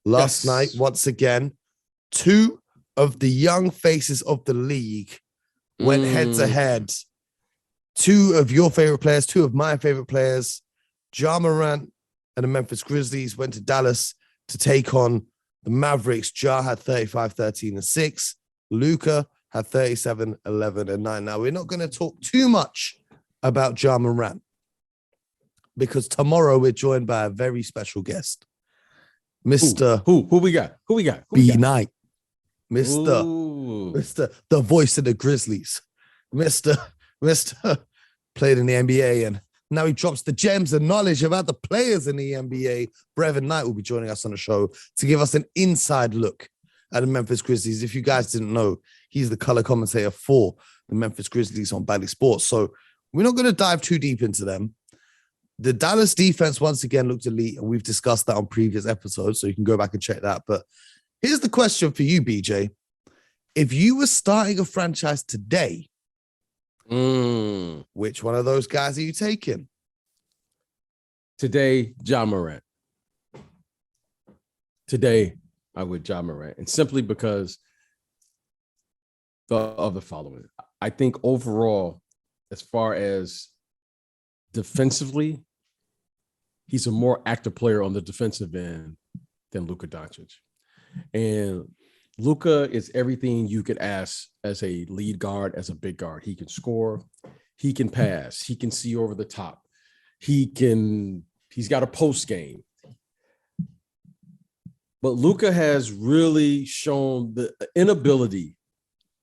Last night, once again, two of the young faces of the league went head to head. Two of your favorite players, two of my favorite players, Ja Morant and the Memphis Grizzlies went to Dallas to take on the Mavericks. Ja had 35, 13, and 6. Luka had 37, 11, and 9. Now, we're not going to talk too much about Ja Morant because tomorrow we're joined by a very special guest. Mr. Who we got? Who we got? B Knight. Mr. The voice of the Grizzlies. Mr. Played in the NBA and now he drops the gems and knowledge about the players in the NBA. Brevin Knight will be joining us on the show to give us an inside look at the Memphis Grizzlies. If you guys didn't know, he's the color commentator for the Memphis Grizzlies on Bally Sports. So we're not going to dive too deep into them. The Dallas defense once again looked elite, and we've discussed that on previous episodes, so you can go back and check that. But here's the question for you, BJ. If you were starting a franchise today, which one of those guys are you taking? Today, Ja Morant. Today, I would Ja Morant. And simply because of the following. I think overall, as far as defensively, he's a more active player on the defensive end than Luka Doncic. And Luka is everything you could ask as a lead guard, as a big guard. He can score, he can pass, he can see over the top. He's got a post game. But Luka has really shown the inability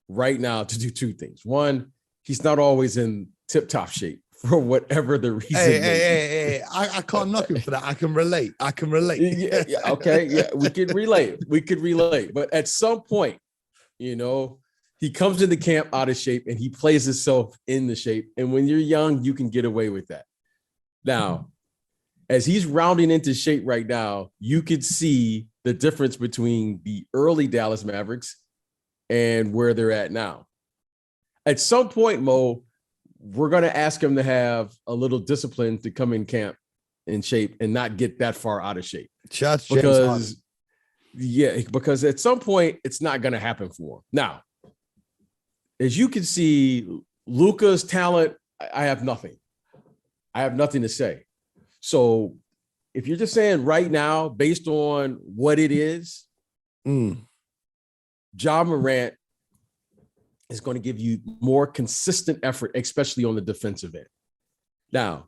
right now to do two things. One, he's not always in tip-top shape for whatever the reason. Hey, I can't knock him for that. I can relate. Okay, we could relate. But at some point, he comes into camp out of shape and he plays himself in the shape. And when you're young, you can get away with that. Now, as he's rounding into shape right now, you could see the difference between the early Dallas Mavericks and where they're at now. At some point, Mo, we're going to ask him to have a little discipline to come in camp in shape and not get that far out of shape. Because at some point, it's not going to happen for him. Now, as you can see, Luka's talent, I have nothing. I have nothing to say. So if you're just saying right now, based on what it is, Ja Morant is going to give you more consistent effort, especially on the defensive end. Now,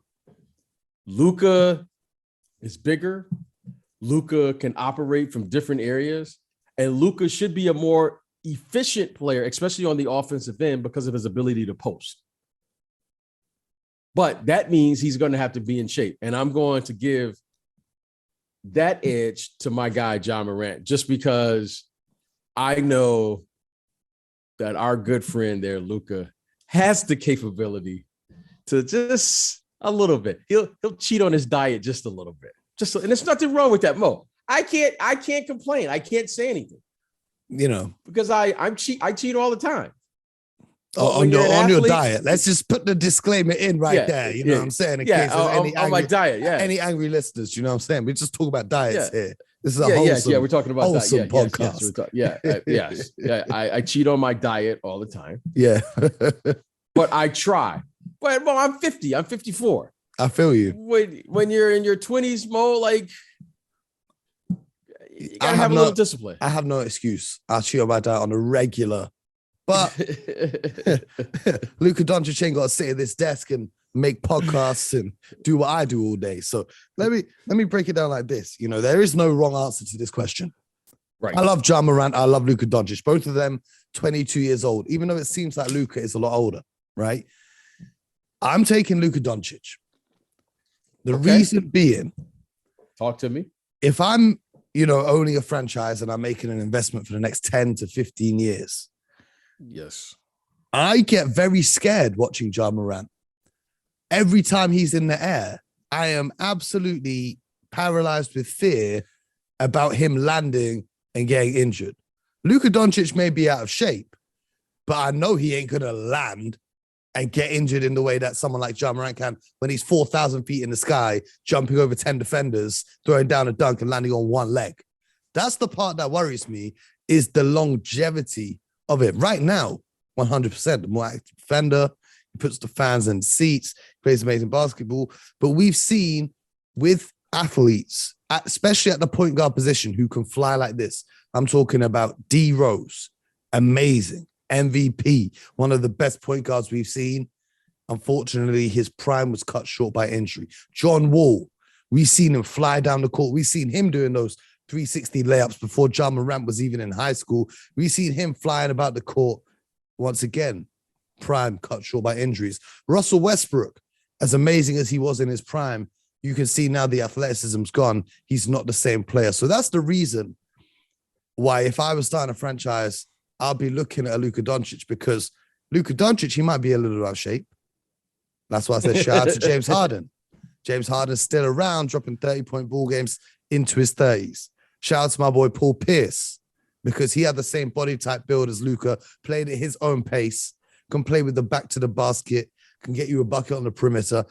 Luka is bigger. Luka can operate from different areas. And Luka should be a more efficient player, especially on the offensive end because of his ability to post. But that means he's going to have to be in shape. And I'm going to give that edge to my guy, Ja Morant, just because I know that our good friend there, Luka, has the capability to just a little bit. He'll cheat on his diet just a little bit. And there's nothing wrong with that, Mo. I can't complain. I can't say anything. Because I cheat all the time. On your diet. Let's just put the disclaimer in there. You know what I'm saying? In case there's my diet. Yeah. Any angry listeners, you know what I'm saying? We just talk about diets here. This is a wholesome, we're talking about wholesome podcast. Yes. I cheat on my diet all the time. Yeah. But I try. But Mo, I'm 50. I'm 54. I feel you. When you're in your 20s, Mo, you gotta have a little discipline. I have no excuse. I cheat on my diet on a regular. But Luka Doncic ain't got to sit at this desk and make podcasts and do what I do all day. So let me break it down like this. There is no wrong answer to this question. Right. I love Ja Morant. I love Luka Doncic. Both of them 22 years old, even though it seems like Luka is a lot older, right? I'm taking Luka Doncic. The reason being, talk to me. If I'm, owning a franchise and I'm making an investment for the next 10 to 15 years, yes, I get very scared watching Ja Morant. Every time he's in the air, I am absolutely paralyzed with fear about him landing and getting injured. Luka Doncic may be out of shape, but I know he ain't going to land and get injured in the way that someone like Ja Morant can when he's 4,000 feet in the sky, jumping over 10 defenders, throwing down a dunk and landing on one leg. That's the part that worries me, is the longevity of it. Right now, 100%, the more active defender, he puts the fans in seats, plays amazing basketball. But we've seen with athletes, especially at the point guard position, who can fly like this. I'm talking about D Rose, amazing, MVP, one of the best point guards we've seen. Unfortunately, his prime was cut short by injury. John Wall, we've seen him fly down the court. We've seen him doing those 360 layups before Ja Morant was even in high school. We've seen him flying about the court. Once again, prime cut short by injuries. Russell Westbrook, as amazing as he was in his prime, you can see now the athleticism's gone. He's not the same player. So that's the reason why, if I was starting a franchise, I'll be looking at a Luka Doncic, because Luka Doncic, he might be a little out of shape. That's why I said shout out to James Harden. James Harden's still around, dropping 30-point ball games into his 30s. Shout out to my boy Paul Pierce, because he had the same body type build as Luka, played at his own pace, can play with the back to the basket, can get you a bucket on the perimeter.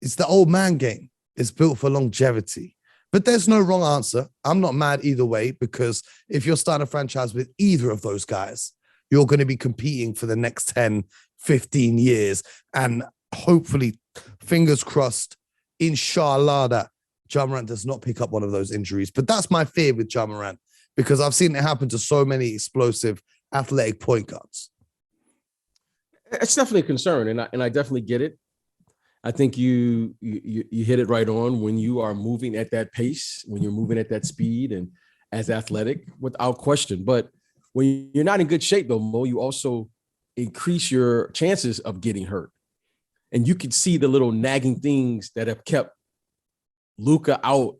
It's the old man game. It's built for longevity. But there's no wrong answer. I'm not mad either way, because if you're starting a franchise with either of those guys, you're going to be competing for the next 10, 15 years. And hopefully, fingers crossed, inshallah, that Ja Morant does not pick up one of those injuries. But that's my fear with Ja Morant, because I've seen it happen to so many explosive, athletic point guards. It's definitely a concern, and I definitely get it. I think you hit it right on. When you are moving at that pace, when you're moving at that speed and as athletic, without question. But when you're not in good shape, though, Mo, you also increase your chances of getting hurt. And you can see the little nagging things that have kept Luka out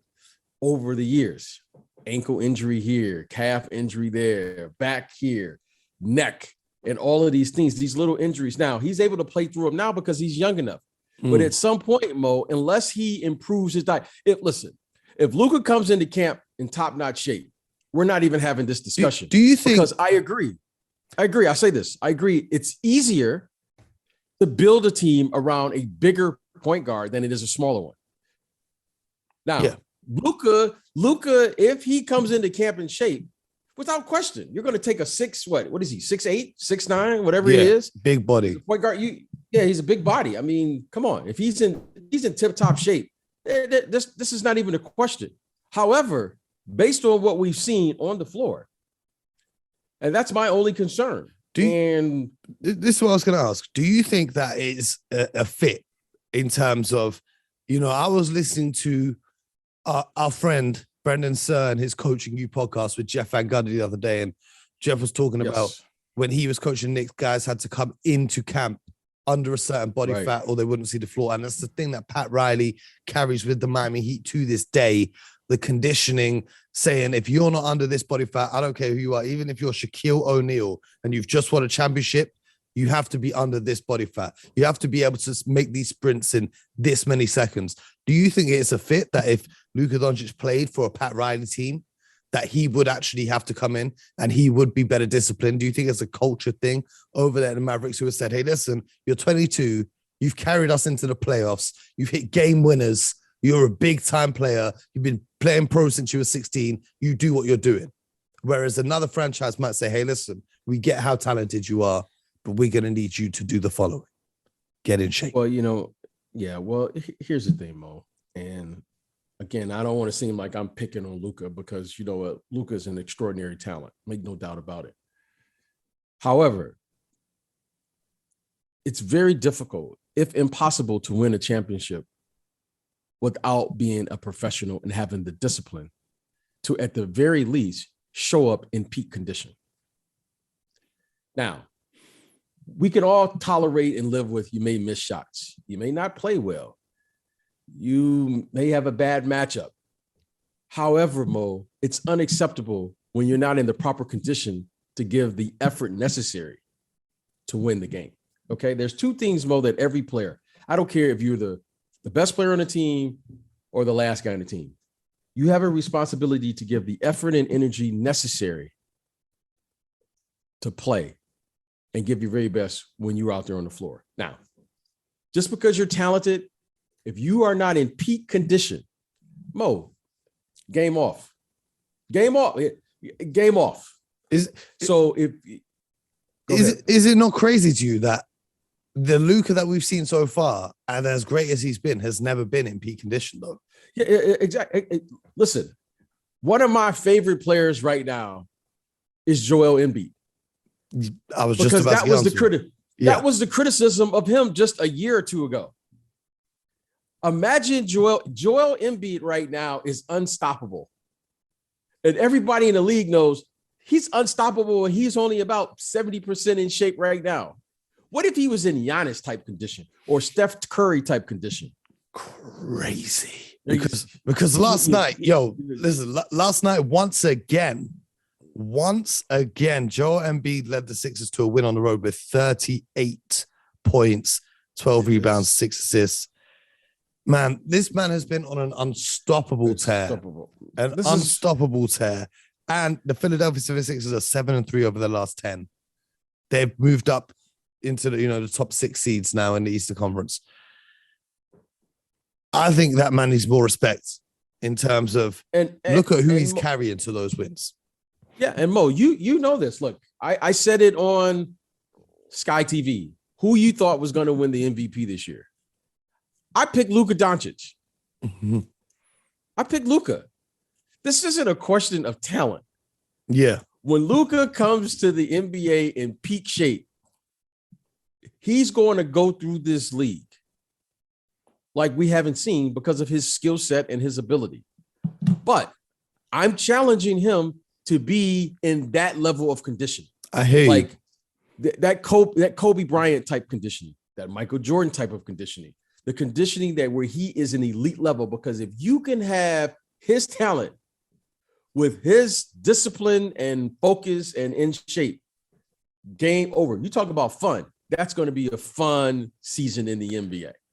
over the years. Ankle injury here, calf injury there, back here, neck, and all of these things, these little injuries. Now, he's able to play through them now because he's young enough. But at some point, Mo, unless he improves his diet, if Luka comes into camp in top-notch shape, we're not even having this discussion. Do you think? Because I agree. I say this. I agree. It's easier to build a team around a bigger point guard than it is a smaller one. Now, yeah. Luka, if he comes into camp in shape, without question, you're going to take a 6'8", 6'9", whatever it is. Big body. Point guard, he's a big body. I mean, come on. If he's in tip-top shape, this is not even a question. However, based on what we've seen on the floor, and that's my only concern. This is what I was going to ask. Do you think that is a fit in terms of, I was listening to our friend Brendan Sir and his Coaching You podcast with Jeff Van Gundy the other day, and Jeff was talking about when he was coaching Knicks, guys had to come into camp under a certain body fat or they wouldn't see the floor. And that's the thing that Pat Riley carries with the Miami Heat to this day, the conditioning, saying if you're not under this body fat, I don't care who you are, even if you're Shaquille O'Neal and you've just won a championship, you have to be under this body fat. You have to be able to make these sprints in this many seconds. Do you think it's a fit that if Luka Doncic played for a Pat Riley team, that he would actually have to come in and he would be better disciplined? Do you think it's a culture thing over there in the Mavericks who have said, hey, listen, you're 22, you've carried us into the playoffs, you've hit game winners, you're a big time player, you've been playing pro since you were 16, you do what you're doing. Whereas another franchise might say, hey, listen, we get how talented you are, but we're going to need you to do the following. Get in shape. Well, here's the thing, Mo. And again, I don't want to seem like I'm picking on Luka because, Luka is an extraordinary talent. Make no doubt about it. However, it's very difficult, if impossible, to win a championship without being a professional and having the discipline to, at the very least, show up in peak condition. Now, we can all tolerate and live with you may miss shots. You may not play well. You may have a bad matchup. However, Mo, it's unacceptable when you're not in the proper condition to give the effort necessary to win the game. Okay, there's two things, Mo, that every player, I don't care if you're the best player on the team or the last guy on the team, you have a responsibility to give the effort and energy necessary to play and give your very best when you're out there on the floor. Now, just because you're talented, if you are not in peak condition, Mo, game off. Game off. Game off. Is it not crazy to you that the Luka that we've seen so far, and as great as he's been, has never been in peak condition though? Yeah, exactly. Listen, one of my favorite players right now is Joel Embiid. I was just about that was that was the criticism of him just a year or two ago. Imagine Joel Embiid right now is unstoppable. And everybody in the league knows he's unstoppable and he's only about 70% in shape right now. What if he was in Giannis type condition or Steph Curry type condition? Crazy. Because last night, last night, once again, Joel Embiid led the Sixers to a win on the road with 38 points, 12 rebounds, 6 assists. Man, this man has been on an unstoppable tear. Unstoppable tear. And the Philadelphia 76ers are 7-3 over the last 10. They've moved up into the top 6 seeds now in the Eastern Conference. I think that man needs more respect in terms of look at who he's carrying to those wins. Yeah, and Mo, you know this. Look, I said it on Sky TV. Who you thought was going to win the MVP this year? I picked Luka Doncic. Mm-hmm. I picked Luka. This isn't a question of talent. Yeah. When Luka comes to the NBA in peak shape, he's going to go through this league like we haven't seen because of his skill set and his ability. But I'm challenging him to be in that level of condition. I hear like that Kobe Bryant type conditioning, that Michael Jordan type of conditioning, the conditioning that where he is an elite level. Because if you can have his talent with his discipline and focus and in shape, game over. You talk about fun. That's going to be a fun season in the NBA.